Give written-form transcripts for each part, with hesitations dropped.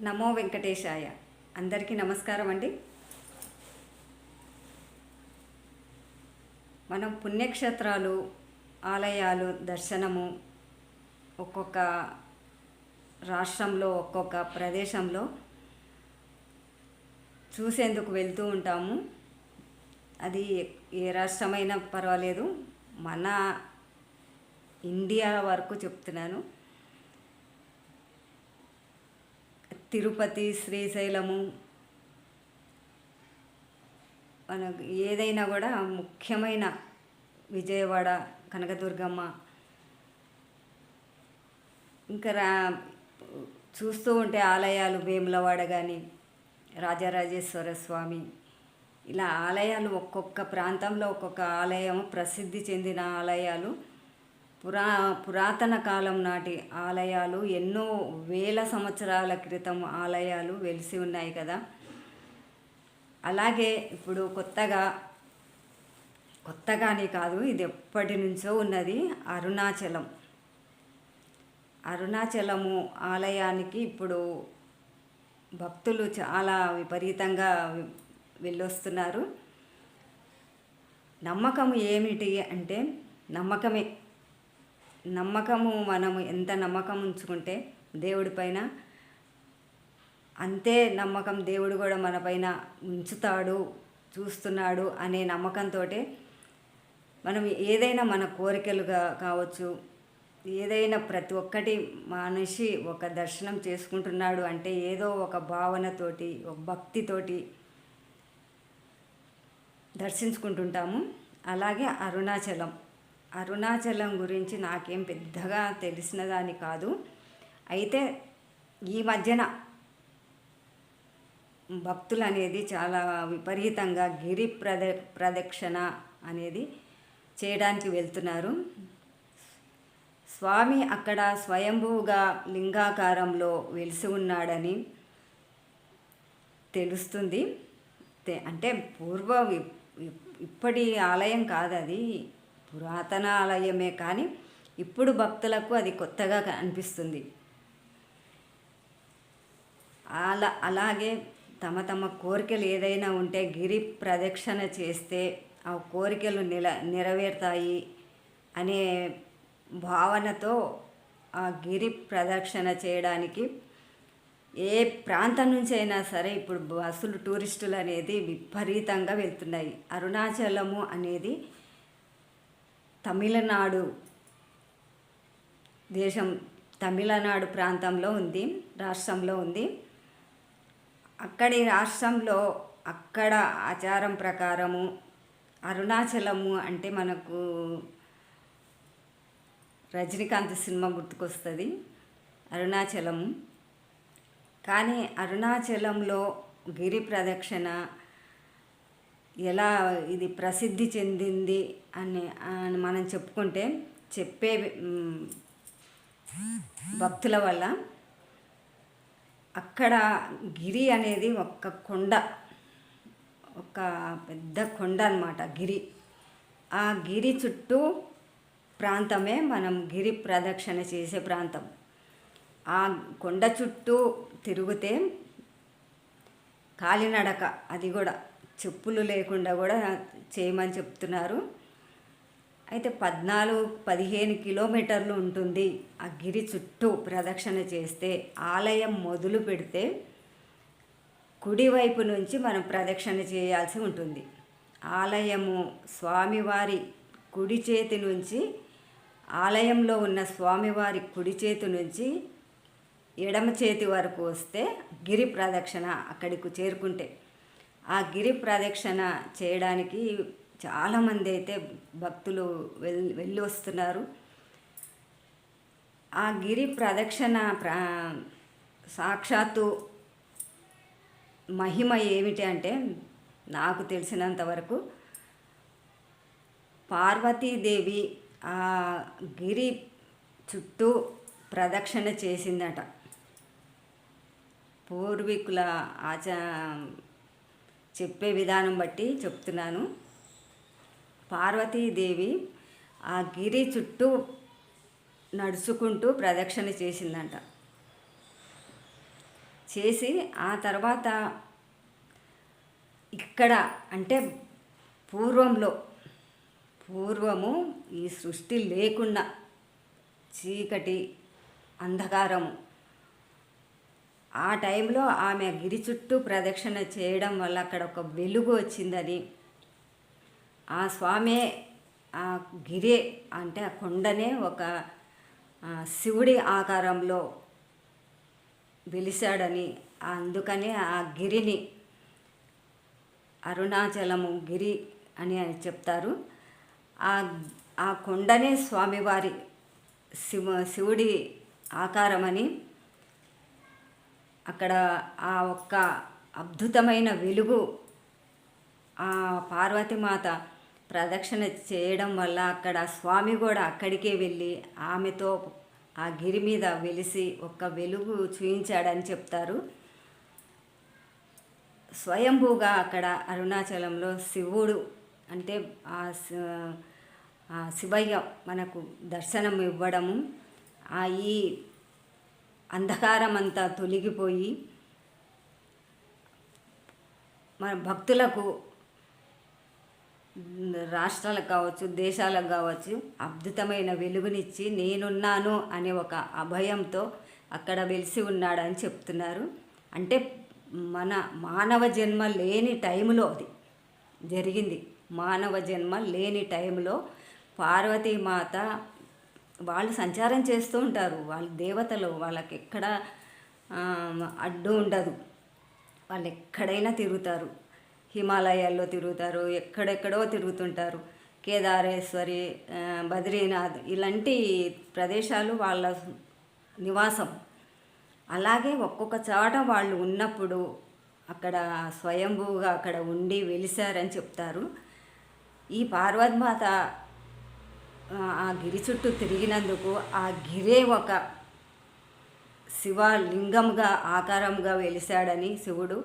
నమో వెంకటేశాయ. అందరికీ నమస్కారం అండి. మనం పుణ్యక్షేత్రాలు, ఆలయాలు దర్శనము ఒక్కొక్క రాష్ట్రంలో, ఒక్కొక్క ప్రదేశంలో చూసేందుకు వెళ్తూ ఉంటాము. అది ఏ రాష్ట్రమైనా పర్వాలేదు, మన ఇండియా వరకు చెప్తున్నాను. తిరుపతి, శ్రీశైలము, మనకు ఏదైనా కూడా ముఖ్యమైన విజయవాడ, కనకదుర్గమ్మ, ఇంకా చూస్తూ ఉంటే ఆలయాలు వేములవాడ కానీ, రాజరాజేశ్వర స్వామి, ఇలా ఆలయాలు ఒక్కొక్క ప్రాంతంలో ఒక్కొక్క ఆలయం ప్రసిద్ధి చెందిన ఆలయాలు, పురాతన కాలం నాటి ఆలయాలు, ఎన్నో వేల సంవత్సరాల క్రితం ఆలయాలు వెలిసి ఉన్నాయి కదా. అలాగే ఇప్పుడు కొత్తగానే కాదు, ఇది ఎప్పటి నుంచో ఉన్నది అరుణాచలము ఆలయానికి ఇప్పుడు భక్తులు చాలా విపరీతంగా వెళ్ళొస్తున్నారు. నమ్మకం ఏమిటి అంటే నమ్మకము మనము ఎంత నమ్మకం ఉంచుకుంటే దేవుడి పైన, అంతే నమ్మకం దేవుడు కూడా మన పైన ఉంచుతాడు, చూస్తున్నాడు అనే నమ్మకంతో మనం ఏదైనా మన కోరికలుగా కావచ్చు, ఏదైనా ప్రతి ఒక్కటి మనిషి ఒక దర్శనం చేసుకుంటున్నాడు అంటే ఏదో ఒక భావనతోటి, ఒక భక్తితోటి దర్శించుకుంటుంటాము. అలాగే అరుణాచలం గురించి నాకేం పెద్దగా తెలిసినదాని కాదు. అయితే ఈ మధ్యన భక్తులు అనేది చాలా విపరీతంగా గిరి ప్రదక్షిణ అనేది చేయడానికి వెళ్తున్నారు. స్వామి అక్కడ స్వయంభూగా లింగాకారంలో వెలిసి ఉన్నాడని తెలుస్తుంది. అంటే ఇప్పటి ఆలయం కాదు, అది పురాతన ఆలయమే, కానీ ఇప్పుడు భక్తులకు అది కొత్తగా అనిపిస్తుంది. అలాగే తమ కోరికలు ఏదైనా ఉంటే గిరి ప్రదక్షిణ చేస్తే ఆ కోరికలు నెరవేరుతాయి అనే భావనతో ఆ గిరి ప్రదక్షిణ చేయడానికి ఏ ప్రాంతం నుంచి అయినా సరే ఇప్పుడు బస్సులు, టూరిస్టులు అనేది విపరీతంగా వెళ్తున్నాయి. అరుణాచలము అనేది తమిళనాడు ప్రాంతంలో ఉంది, రాష్ట్రంలో ఉంది. అక్కడ ఆచారం ప్రకారము అరుణాచలము అంటే మనకు రజనీకాంత్ సినిమా గుర్తుకొస్తుంది, అరుణాచలము. కానీ అరుణాచలంలో గిరి ప్రదక్షిణ ఎలా ఇది ప్రసిద్ధి చెందింది అని మనం చెప్పుకుంటే, చెప్పే భక్తుల వల్ల, అక్కడ గిరి అనేది ఒక పెద్ద కొండ అన్నమాట గిరి. ఆ గిరి చుట్టూ ప్రాంతమే మనం గిరి ప్రదక్షిణ చేసే ప్రాంతం. ఆ కొండ చుట్టూ తిరిగితే కాలినడక, అది కూడా చెప్పులు లేకుండా కూడా చేయమని చెప్తున్నారు. అయితే 14-15 కిలోమీటర్లు ఉంటుంది ఆ గిరి చుట్టూ ప్రదక్షిణ చేస్తే. ఆలయం మొదలు పెడితే కుడివైపు నుంచి మనం ప్రదక్షిణ చేయాల్సి ఉంటుంది. ఆలయము స్వామివారి కుడి చేతి నుంచి, ఆలయంలో ఉన్న స్వామివారి కుడి చేతి నుంచి ఎడమ చేతి వరకు వస్తే గిరి ప్రదక్షిణ అక్కడికి చేరుకుంటే, ఆ గిరి ప్రదక్షిణ చేయడానికి చాలామంది అయితే భక్తులు వెళ్ళి వస్తున్నారు. ఆ గిరి ప్రదక్షిణ సాక్షాత్తు మహిమ ఏమిటి అంటే, నాకు తెలిసినంతవరకు పార్వతీదేవి ఆ గిరి చుట్టూ ప్రదక్షిణ చేసిందట. పూర్వీకుల చెప్పే విధానం బట్టి చెప్తున్నాను. పార్వతీదేవి ఆ గిరి చుట్టూ నడుచుకుంటూ ప్రదక్షిణ చేసిందంట. చేసి ఆ తర్వాత ఇక్కడ అంటే పూర్వము ఈ సృష్టి లేకుండా చీకటి అంధకారము ఆ టైంలో ఆమె గిరి చుట్టూ ప్రదక్షిణ చేయడం వల్ల అక్కడ ఒక వెలుగు వచ్చిందని, ఆ స్వామి ఆ గిరి అంటే ఆ కొండనే ఒక శివుడి ఆకారంలో వెలిశాడని, అందుకనే ఆ గిరిని అరుణాచలము గిరి అని చెప్తారు. ఆ కొండనే స్వామివారి శివుడి ఆకారమని, అక్కడ ఆ ఒక్క అద్భుతమైన వెలుగు ఆ పార్వతీమాత ప్రదక్షిణ చేయడం వల్ల అక్కడ స్వామి కూడా అక్కడికే వెళ్ళి ఆమెతో ఆ గిరి మీద వెలిసి ఒక్క వెలుగు చూయించాడని చెప్తారు. స్వయంభూగా అక్కడ అరుణాచలంలో శివుడు అంటే ఆ శివయ్య మనకు దర్శనం ఇవ్వడము, ఈ అంధకారం అంతా తొలగిపోయి మన భక్తులకు రాష్ట్రాలకు కావచ్చు, దేశాలకు కావచ్చు అద్భుతమైన వెలుగునిచ్చి నేనున్నాను అనే ఒక అభయంతో అక్కడ వెలిసి ఉన్నాడని చెప్తున్నారు. అంటే మన మానవ జన్మ లేని టైంలో అది జరిగింది. మానవ జన్మ లేని టైంలో పార్వతీమాత వాళ్ళు సంచారం చేస్తూ ఉంటారు. వాళ్ళు దేవతలు, వాళ్ళకి ఎక్కడ అడ్డు ఉండదు. వాళ్ళు ఎక్కడైనా తిరుగుతారు. హిమాలయాల్లో తిరుగుతారు, ఎక్కడెక్కడో తిరుగుతుంటారు. కేదారేశ్వరి, బద్రీనాథ్ ఇలాంటి ప్రదేశాలు వాళ్ళ నివాసం. అలాగే ఒక్కొక్క చోట వాళ్ళు ఉన్నప్పుడు అక్కడ స్వయంభూగా అక్కడ ఉండి వెలిశారని చెప్తారు. ఈ పార్వతీమాత ఆ గిరి చుట్టూ తిరిగినందుకు ఆ గిరే ఒక శివలింగంగా ఆకారంగా వెలిశాడని శివుడు,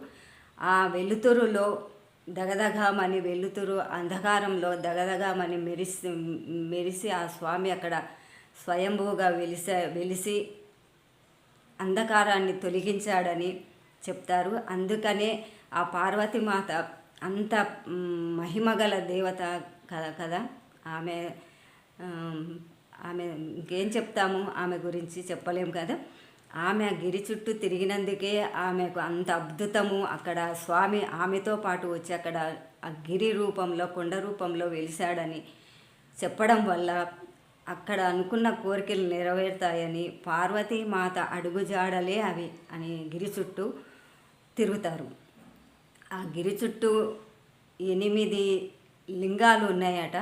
ఆ వెలుతురులో దగదగమని వెలుతురు అంధకారంలో దగదగమని మెరిసి ఆ స్వామి అక్కడ స్వయంభూగా వెలిసి అంధకారాన్ని తొలగించాడని చెప్తారు. అందుకనే ఆ పార్వతీమాత అంత మహిమగల దేవత కదా. ఆమె ఇంకేం చెప్తాము, ఆమె గురించి చెప్పలేము కదా. ఆమె గిరి చుట్టూ తిరిగినందుకే ఆమెకు అంత అద్భుతము. అక్కడ స్వామి ఆమెతో పాటు వచ్చి అక్కడ ఆ గిరి రూపంలో, కొండ రూపంలో వెలిశాడని చెప్పడం వల్ల అక్కడ అనుకున్న కోరికలు నెరవేరుతాయని, పార్వతీమాత అడుగుజాడలే అవి అని గిరి చుట్టూ తిరుగుతారు. ఆ గిరి చుట్టూ 8 లింగాలు ఉన్నాయట.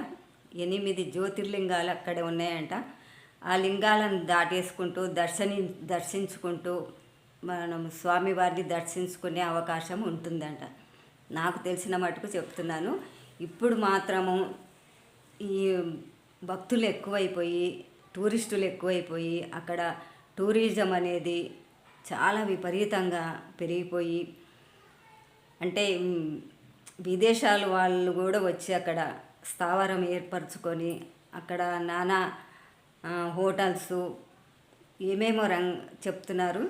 8 జ్యోతిర్లింగాలు అక్కడ ఉన్నాయంట. ఆ లింగాలను దాటేసుకుంటూ దర్శించుకుంటూ మనం స్వామివారిని దర్శించుకునే అవకాశం ఉంటుందంట. నాకు తెలిసిన మటుకు చెప్తున్నాను. ఇప్పుడు మాత్రము ఈ భక్తులు ఎక్కువైపోయి, టూరిస్టులు ఎక్కువైపోయి అక్కడ టూరిజం అనేది చాలా విపరీతంగా పెరిగిపోయి, అంటే విదేశాల వాళ్ళు కూడా వచ్చి అక్కడ స్థావరం ఏర్పరచుకొని అక్కడ నానా హోటల్స్ ఏమేమో చెప్తున్నారు.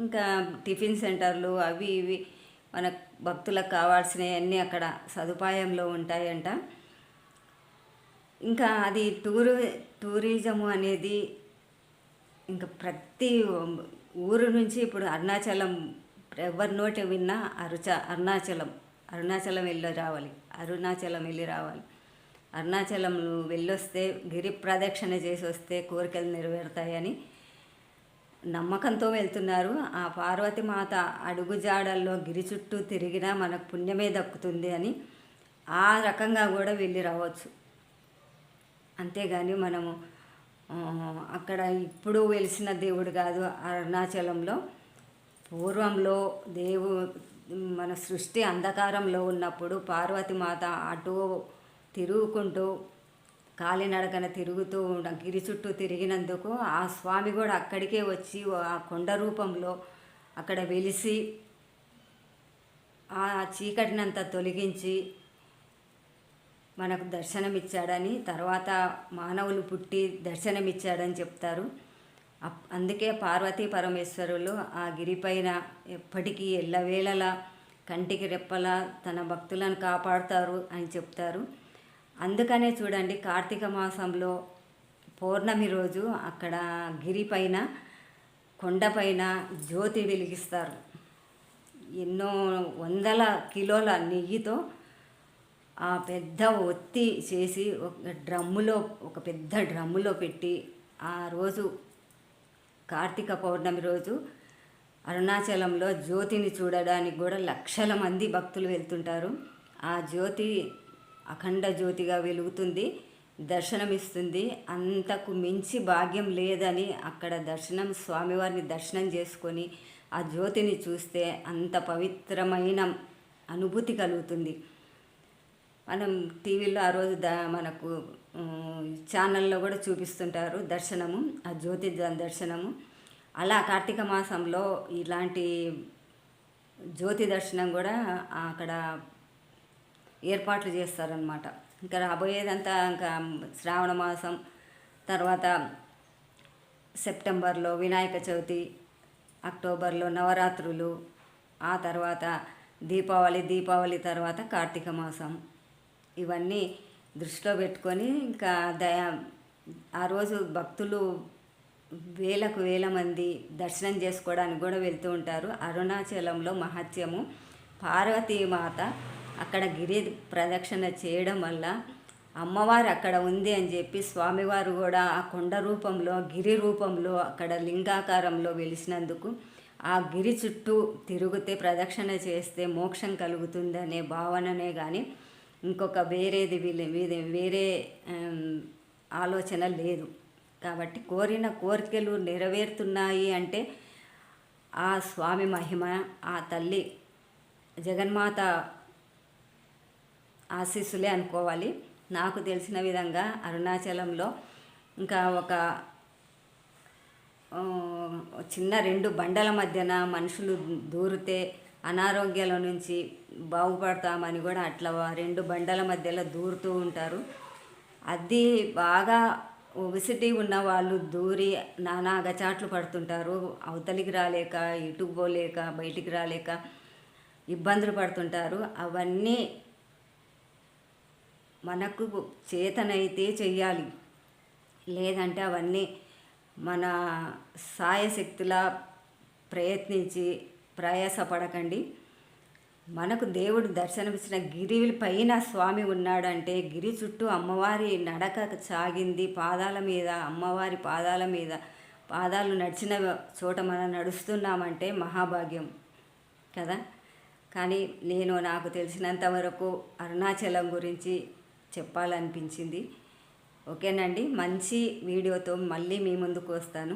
ఇంకా టిఫిన్ సెంటర్లు అవి ఇవి మన భక్తులకు కావాల్సినవన్నీ అక్కడ సదుపాయంలో ఉంటాయంట. ఇంకా అది టూరిజము అనేది ఇంకా ప్రతి ఊరు నుంచి ఇప్పుడు అరుణాచలం ఎవరి నోటి విన్నా అరుణాచలం వెళ్ళి రావాలి, అరుణాచలం వెళ్ళొస్తే గిరి ప్రదక్షిణ చేసి వస్తే కోరికలు నెరవేరుతాయని నమ్మకంతో వెళ్తున్నారు. ఆ పార్వతీమాత అడుగుజాడల్లో గిరి చుట్టూ తిరిగినా మనకు పుణ్యమే దక్కుతుంది అని ఆ రకంగా కూడా వెళ్ళి రావచ్చు. అంతేగాని మనము అక్కడ ఇప్పుడు వెలిసిన దేవుడు కాదు అరుణాచలంలో. పూర్వంలో మన సృష్టి అంధకారంలో ఉన్నప్పుడు పార్వతీమాత అటు తిరుగుకుంటూ కాలినడకన తిరుగుతూ గిరి చుట్టూ తిరిగినందుకు ఆ స్వామి కూడా అక్కడికే వచ్చి ఆ కొండ రూపంలో అక్కడ వెలిసి ఆ చీకటినంతా తొలగించి మనకు దర్శనమిచ్చాడని, తర్వాత మానవులు పుట్టి దర్శనమిచ్చాడని చెప్తారు. అందుకే పార్వతీ పరమేశ్వరులు ఆ గిరిపైన ఎప్పటికీ ఎల్లవేళలా కంటికి రెప్పలా తన భక్తులను కాపాడుతారు అని చెప్తారు. అందుకనే చూడండి, కార్తీక మాసంలో పౌర్ణమి రోజు అక్కడ గిరిపైన కొండపైన జ్యోతి వెలిగిస్తారు. ఎన్నో వందల కిలోల నెయ్యితో ఆ పెద్ద ఒత్తి చేసి ఒక పెద్ద డ్రమ్ములో పెట్టి ఆ రోజు కార్తీక పౌర్ణమి రోజు అరుణాచలంలో జ్యోతిని చూడడానికి కూడా లక్షల మంది భక్తులు వెళ్తుంటారు. ఆ జ్యోతి అఖండ జ్యోతిగా వెలుగుతుంది, దర్శనమిస్తుంది. అంతకు మించి భాగ్యం లేదని అక్కడ స్వామివారిని దర్శనం చేసుకొని ఆ జ్యోతిని చూస్తే అంత పవిత్రమైన అనుభూతి కలుగుతుంది. మనం టీవీలో ఆ రోజు మనకు ఛానల్లో కూడా చూపిస్తుంటారు దర్శనము, ఆ జ్యోతి దర్శనము. అలా కార్తీక మాసంలో ఇలాంటి జ్యోతి దర్శనం కూడా అక్కడ ఏర్పాట్లు చేస్తారనమాట. ఇంకా రాబోయేదంతా ఇంకా శ్రావణ మాసం తర్వాత సెప్టెంబర్లో వినాయక చవితి, అక్టోబర్లో నవరాత్రులు, ఆ తర్వాత దీపావళి తర్వాత కార్తీక మాసం. ఇవన్నీ దృష్టిలో పెట్టుకొని ఇంకా ఆ రోజు భక్తులు వేల మంది దర్శనం చేసుకోవడానికి కూడా వెళ్తూ ఉంటారు. అరుణాచలంలో మహత్యము, పార్వతీమాత అక్కడ గిరి ప్రదక్షిణ చేయడం వల్ల అమ్మవారు అక్కడ ఉంది అని చెప్పి స్వామివారు కూడా ఆ కొండ రూపంలో గిరి రూపంలో అక్కడ లింగాకారంలో వెలిసినందుకు ఆ గిరి చుట్టూ తిరిగితే ప్రదక్షిణ చేస్తే మోక్షం కలుగుతుందనే భావననే కానీ ఇంకొక వేరే ఆలోచన లేదు. కాబట్టి కోరిన కోరికలు నెరవేరుతున్నాయి అంటే ఆ స్వామి మహిమ, ఆ తల్లి జగన్మాత ఆశీస్సులే అనుకోవాలి. నాకు తెలిసిన విధంగా అరుణాచలంలో ఇంకా ఒక చిన్న 2 బండల మధ్యన మనుషులు దూరితే అనారోగ్యాల నుంచి బాగుపడతామని కూడా అట్లా 2 బండల మధ్యలో దూరుతూ ఉంటారు. అది బాగా ఒబిసిటీ ఉన్న వాళ్ళు దూరి నానా అగచాట్లు పడుతుంటారు. అవతలికి రాలేక, ఇటుకు పోలేక, బయటికి రాలేక ఇబ్బందులు పడుతుంటారు. అవన్నీ మనకు చేతనైతే చెయ్యాలి, లేదంటే అవన్నీ మన సాయశక్తులా ప్రయత్నించి ప్రయాసపడకండి. మనకు దేవుడు దర్శనమిచ్చిన గిరి పైన స్వామి ఉన్నాడంటే గిరి చుట్టూ అమ్మవారి నడక సాగింది, అమ్మవారి పాదాలు నడిచిన చోట మనం నడుస్తున్నామంటే మహాభాగ్యం కదా. కానీ నాకు తెలిసినంత వరకు అరుణాచలం గురించి చెప్పాలనిపించింది. ఓకేనండి, మంచి వీడియోతో మళ్ళీ మీ ముందుకు వస్తాను.